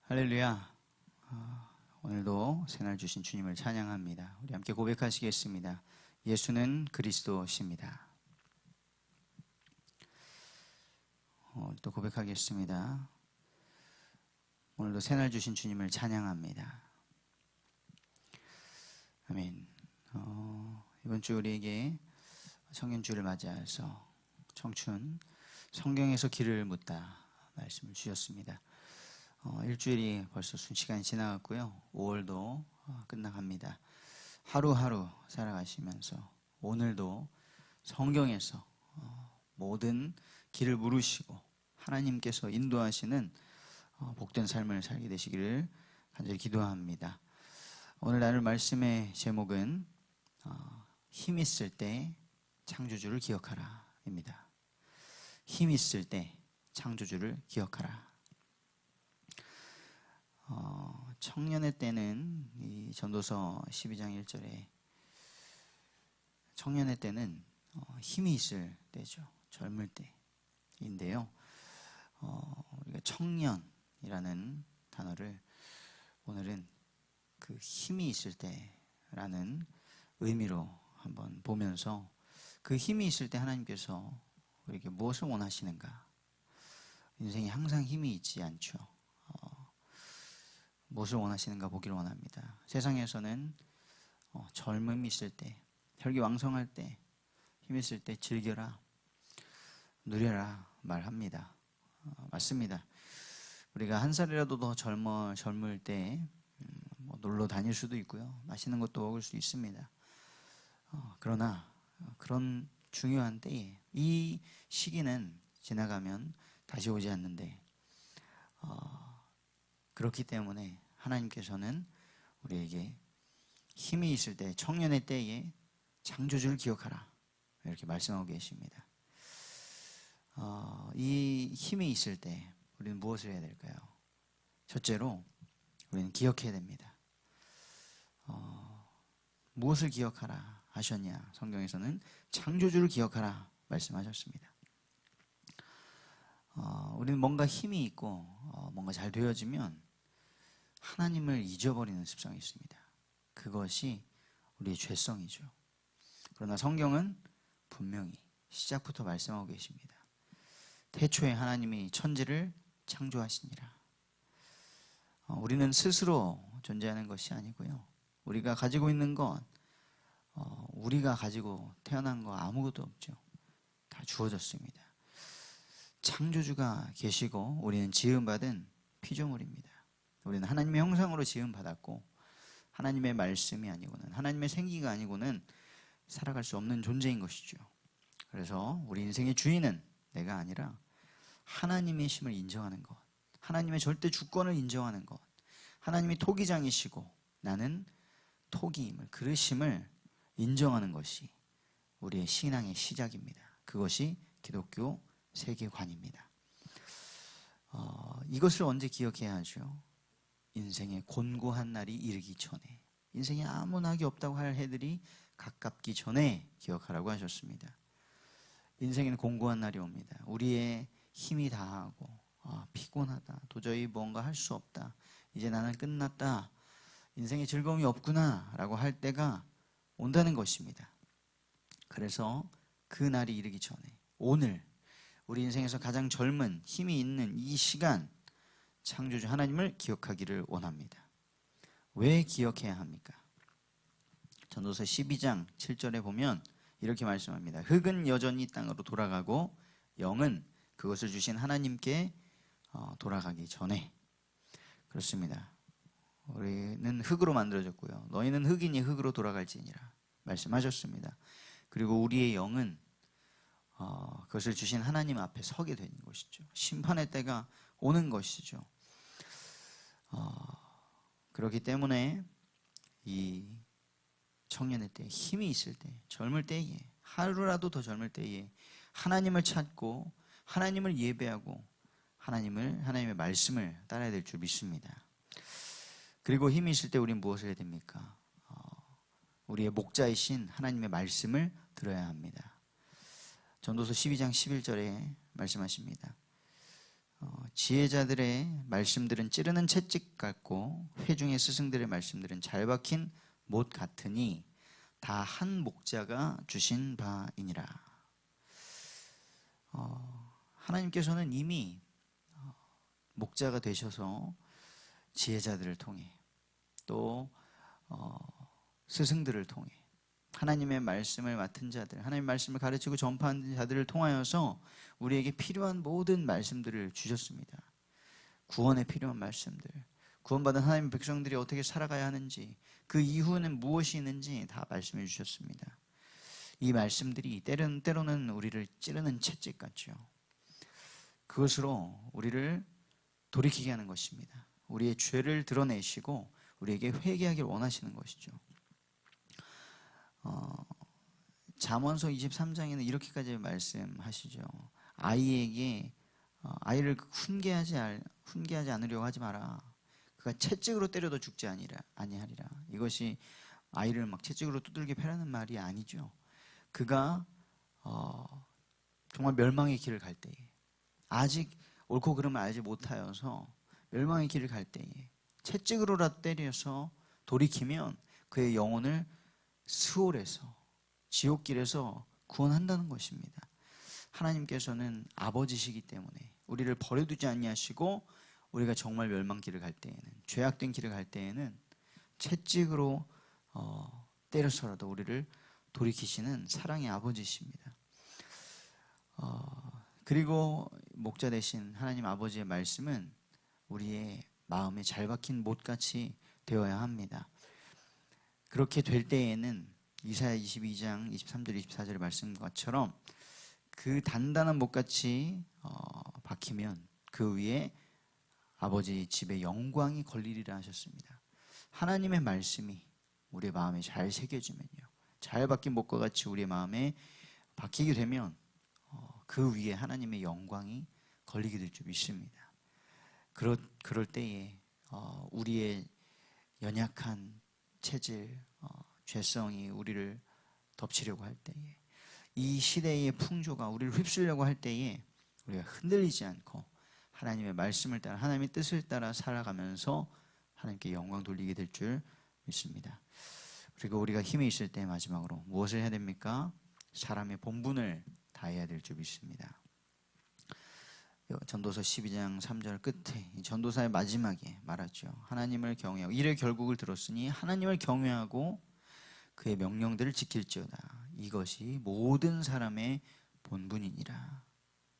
할렐루야. 오늘도 새날 주신 주님을 찬양합니다. 우리 함께 고백하시겠습니다. 예수는 그리스도십니다. 또 고백하겠습니다. 오늘도 새날 주신 주님을 찬양합니다. 아멘. 이번 주 우리에게 청년주를 맞이해서 청춘 성경에서 길을 묻다 말씀을 주셨습니다. 일주일이 벌써 순식간에 지나갔고요. 5월도 끝나갑니다. 하루하루 살아가시면서 오늘도 성경에서 모든 길을 물으시고 하나님께서 인도하시는 복된 삶을 살게 되시기를 간절히 기도합니다. 오늘 나눌 말씀의 제목은 힘 있을 때 창조주를 기억하라 입니다. 힘 있을 때 창조주를 기억하라. 청년의 때는 이 전도서 12장 1절에 청년의 때는 힘이 있을 때죠. 젊을 때인데요. 우리가 청년이라는 단어를 오늘은 그 힘이 있을 때라는 의미로 한번 보면서 그 힘이 있을 때 하나님께서 우리에게 무엇을 원하시는가? 인생이 항상 힘이 있지 않죠. 무엇을 원하시는가 보기를 원합니다. 세상에서는 젊음이 있을 때, 혈기왕성할 때, 힘 있을 때 즐겨라, 누려라 말합니다. 맞습니다. 우리가 한 살이라도 더 젊을 때 놀러 다닐 수도 있고요. 맛있는 것도 먹을 수 있습니다. 그러나 그런 중요한 때에 이 시기는 지나가면 다시 오지 않는데 그렇기 때문에 하나님께서는 우리에게 힘이 있을 때, 청년의 때에 창조주를 기억하라 이렇게 말씀하고 계십니다. 이 힘이 있을 때 우리는 무엇을 해야 될까요? 첫째로 우리는 기억해야 됩니다. 무엇을 기억하라 하셨냐? 성경에서는 창조주를 기억하라 말씀하셨습니다. 우리는 뭔가 힘이 있고 뭔가 잘 되어지면 하나님을 잊어버리는 습성이 있습니다. 그것이 우리의 죄성이죠. 그러나 성경은 분명히 시작부터 말씀하고 계십니다. 태초에 하나님이 천지를 창조하시니라. 우리는 스스로 존재하는 것이 아니고요. 우리가 가지고 있는 것, 우리가 가지고 태어난 거 아무것도 없죠. 다 주어졌습니다. 창조주가 계시고 우리는 지음받은 피조물입니다. 우리는 하나님의 형상으로 지음받았고 하나님의 말씀이 아니고는, 하나님의 생기가 아니고는 살아갈 수 없는 존재인 것이죠. 그래서 우리 인생의 주인은 내가 아니라 하나님의 힘을 인정하는 것, 하나님의 절대 주권을 인정하는 것, 하나님이 토기장이시고 나는 토기임을, 그릇임을 인정하는 것이 우리의 신앙의 시작입니다. 그것이 기독교 세계관입니다. 이것을 언제 기억해야 하죠? 인생의 곤고한 날이 이르기 전에, 인생에 아무 낙이 없다고 할 해들이 가깝기 전에 기억하라고 하셨습니다. 인생에는 곤고한 날이 옵니다. 우리의 힘이 다하고 피곤하다, 도저히 뭔가 할 수 없다, 이제 나는 끝났다, 인생에 즐거움이 없구나 라고 할 때가 온다는 것입니다. 그래서 그 날이 이르기 전에 오늘 우리 인생에서 가장 젊은 힘이 있는 이 시간, 창조주 하나님을 기억하기를 원합니다. 왜 기억해야 합니까? 전도서 12장 7절에 보면 이렇게 말씀합니다. 흙은 여전히 땅으로 돌아가고 영은 그것을 주신 하나님께 돌아가기 전에. 그렇습니다. 우리는 흙으로 만들어졌고요. 너희는 흙이니 흙으로 돌아갈지니라 말씀하셨습니다. 그리고 우리의 영은 그것을 주신 하나님 앞에 서게 되는 것이죠. 심판의 때가 오는 것이죠. 그렇기 때문에 이 청년의 때, 힘이 있을 때, 젊을 때에, 하루라도 더 젊을 때에 하나님을 찾고 하나님을 예배하고 하나님의 말씀을 따라야 될 줄 믿습니다. 그리고 힘이 있을 때 우리는 무엇을 해야 됩니까? 우리의 목자이신 하나님의 말씀을 들어야 합니다. 전도서 12장 11절에 말씀하십니다. 지혜자들의 말씀들은 찌르는 채찍 같고 회중의 스승들의 말씀들은 잘 박힌 못 같으니 다 한 목자가 주신 바이니라. 하나님께서는 이미 목자가 되셔서 지혜자들을 통해 또 스승들을 통해 하나님의 말씀을 맡은 자들, 하나님의 말씀을 가르치고 전파하는 자들을 통하여서 우리에게 필요한 모든 말씀들을 주셨습니다. 구원에 필요한 말씀들, 구원받은 하나님의 백성들이 어떻게 살아가야 하는지, 그 이후는 무엇이 있는지 다 말씀해 주셨습니다. 이 말씀들이 때로는 우리를 찌르는 채찍 같죠. 그것으로 우리를 돌이키게 하는 것입니다. 우리의 죄를 드러내시고 우리에게 회개하길 원하시는 것이죠. 잠언서 23장에는 이렇게까지 말씀하시죠. 아이에게 아이를 훈계하지 않으려고 하지 마라. 그가 채찍으로 때려도 죽지 아니하리라. 이것이 아이를 막 채찍으로 두들겨 패라는 말이 아니죠. 그가 정말 멸망의 길을 갈 때에, 아직 옳고 그름을 알지 못하여서 멸망의 길을 갈 때에 채찍으로라도 때려서 돌이키면 그의 영혼을 스올에서, 지옥길에서 구원한다는 것입니다. 하나님께서는 아버지시기 때문에 우리를 버려두지 아니하시고 우리가 정말 멸망길을 갈 때에는, 죄악된 길을 갈 때에는 채찍으로 때려서라도 우리를 돌이키시는 사랑의 아버지십니다. 그리고 목자 되신 하나님 아버지의 말씀은 우리의 마음에 잘 박힌 못같이 되어야 합니다. 그렇게 될 때에는 이사야 22장 23절 24절의 말씀과처럼 그 단단한 못같이 박히면 그 위에 아버지 집의 영광이 걸리리라 하셨습니다. 하나님의 말씀이 우리의 마음에 잘 새겨지면요, 잘 박힌 못과 같이 우리의 마음에 박히게 되면 그 위에 하나님의 영광이 걸리게 될 줄 믿습니다. 그럴 때에 우리의 연약한 체질, 죄성이 우리를 덮치려고 할 때에, 이 시대의 풍조가 우리를 휩쓸려고 할 때에 우리가 흔들리지 않고 하나님의 말씀을 따라, 하나님의 뜻을 따라 살아가면서 하나님께 영광 돌리게 될 줄 믿습니다. 그리고 우리가 힘이 있을 때 마지막으로 무엇을 해야 됩니까? 사람의 본분을 다해야 될 줄 믿습니다. 전도서 12장 3절 끝에 전도사의 마지막에 말하죠. 하나님을 경외하고 이를 결국을 들었으니 하나님을 경외하고 그의 명령들을 지킬지어다. 이것이 모든 사람의 본분이니라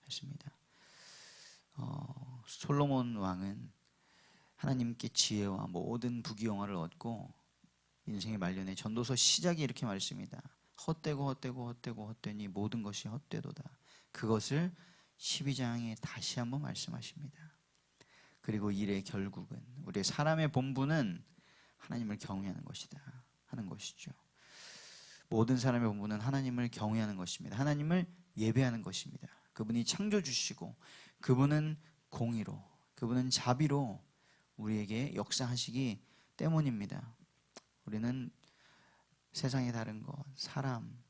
했습니다. 솔로몬 왕은 하나님께 지혜와 모든 부귀영화를 얻고 인생의 말년에 전도서 시작이 이렇게 말했습니다. 헛되니 모든 것이 헛되도다. 그것을 12장에 다시 한번 말씀하십니다. 그리고 일의 결국은, 우리의 사람의 본분은 하나님을 경외하는 것이다 하는 것이죠. 모든 사람의 본분은 하나님을 경외하는 것입니다. 하나님을 예배하는 것입니다. 그분이 창조주시고 그분은 공의로, 그분은 자비로 우리에게 역사하시기 때문입니다. 우리는 세상의 다른 것, 사람,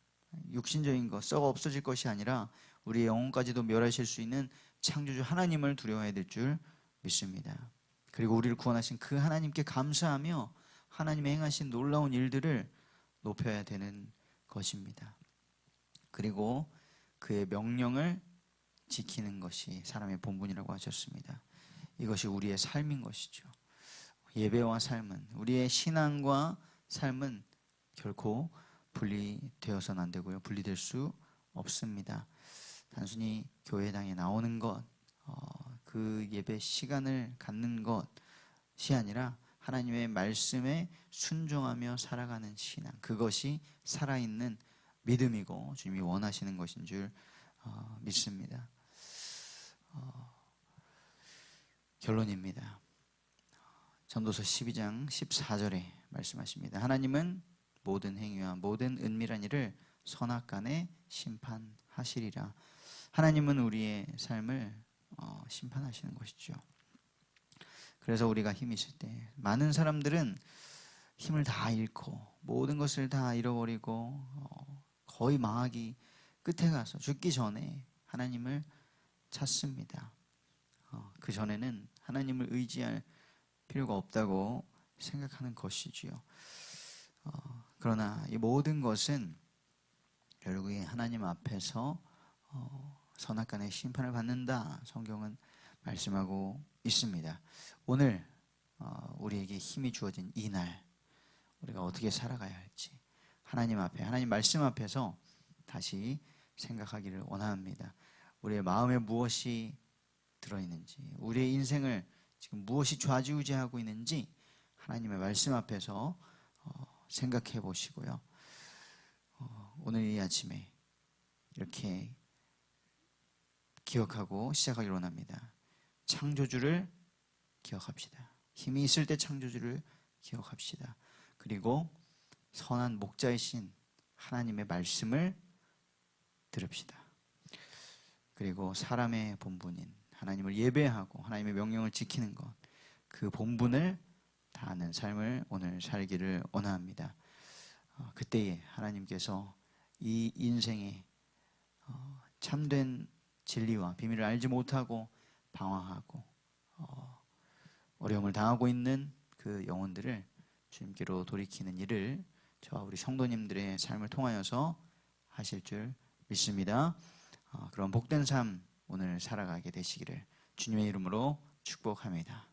육신적인 것, 썩어 없어질 것이 아니라 우리의 영혼까지도 멸하실 수 있는 창조주 하나님을 두려워해야 될 줄 믿습니다. 그리고 우리를 구원하신 그 하나님께 감사하며 하나님의 행하신 놀라운 일들을 높여야 되는 것입니다. 그리고 그의 명령을 지키는 것이 사람의 본분이라고 하셨습니다. 이것이 우리의 삶인 것이죠. 예배와 삶은, 우리의 신앙과 삶은 결코 분리되어서는 안 되고요, 분리될 수 없습니다. 단순히 교회당에 나오는 것, 그 예배 시간을 갖는 것이 아니라 하나님의 말씀에 순종하며 살아가는 신앙, 그것이 살아있는 믿음이고 주님이 원하시는 것인 줄 믿습니다. 결론입니다. 전도서 12장 14절에 말씀하십니다. 하나님은 모든 행위와 모든 은밀한 일을 선악간에 심판하시리라. 하나님은 우리의 삶을 심판하시는 것이죠. 그래서 우리가 힘이 있을 때, 많은 사람들은 힘을 다 잃고 모든 것을 다 잃어버리고 거의 망하기 끝에 가서 죽기 전에 하나님을 찾습니다. 그 전에는 하나님을 의지할 필요가 없다고 생각하는 것이지요. 그러나 이 모든 것은 결국에 하나님 앞에서 선악간의 심판을 받는다, 성경은 말씀하고 있습니다. 오늘 우리에게 힘이 주어진 이 날, 우리가 어떻게 살아가야 할지 하나님 앞에, 하나님 말씀 앞에서 다시 생각하기를 원합니다. 우리의 마음에 무엇이 들어있는지, 우리의 인생을 지금 무엇이 좌지우지하고 있는지 하나님의 말씀 앞에서 생각해 보시고요. 오늘 이 아침에 이렇게 기억하고 시작하기를 원합니다. 창조주를 기억합시다. 힘이 있을 때 창조주를 기억합시다. 그리고 선한 목자이신 하나님의 말씀을 들읍시다. 그리고 사람의 본분인 하나님을 예배하고 하나님의 명령을 지키는 것, 그 본분을 다하는 삶을 오늘 살기를 원합니다. 그때에 하나님께서 이 인생에 참된 진리와 비밀을 알지 못하고 방황하고 어려움을 당하고 있는 그 영혼들을 주님께로 돌이키는 일을 저와 우리 성도님들의 삶을 통하여서 하실 줄 믿습니다. 그런 복된 삶 오늘 살아가게 되시기를 주님의 이름으로 축복합니다.